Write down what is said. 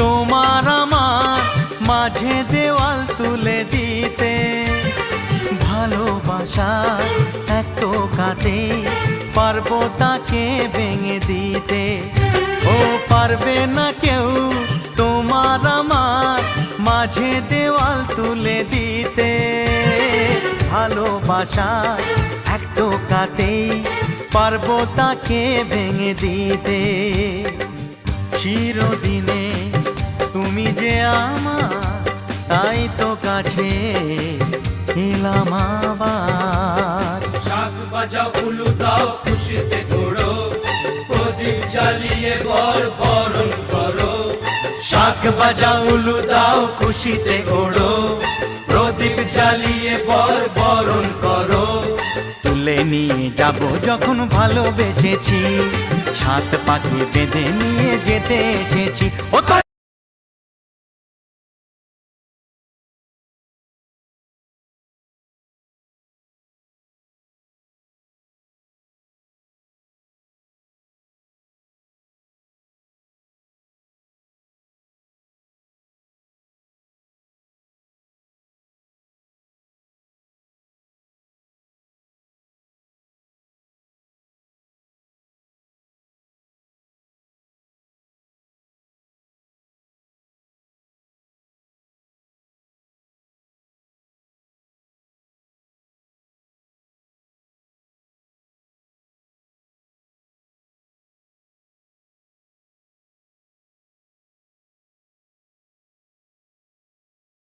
তোমার আমার মাঝে দেওয়াল তুলে দিতে। ভালোবাসা এক টোকাতে পারবো তাকে ভেঙে দিতে। ও পারবে না কেউ তোমার আমার মাঝে দেওয়াল তুলে দিতে। ভালোবাসা এক টোকাতেই পারবো তাকে ভেঙে দিতে। চিরদিনে তুমি যে আমার, তাই তো কাছে এলাম আবার। শাক বাজাও উলু দাও খুশিতে ঘোড়ো, প্রদীপ জ্বালিয়ে বরণ করো। শাক বাজাও উলু দাও খুশিতে ঘোড়ো, প্রদীপ জ্বালিয়ে বরণ করো। তুলে নিয়ে যাব যখন ভালোবেসেছি, ছাদ পাখি বেঁধে নিয়ে যেতে এসেছি। ও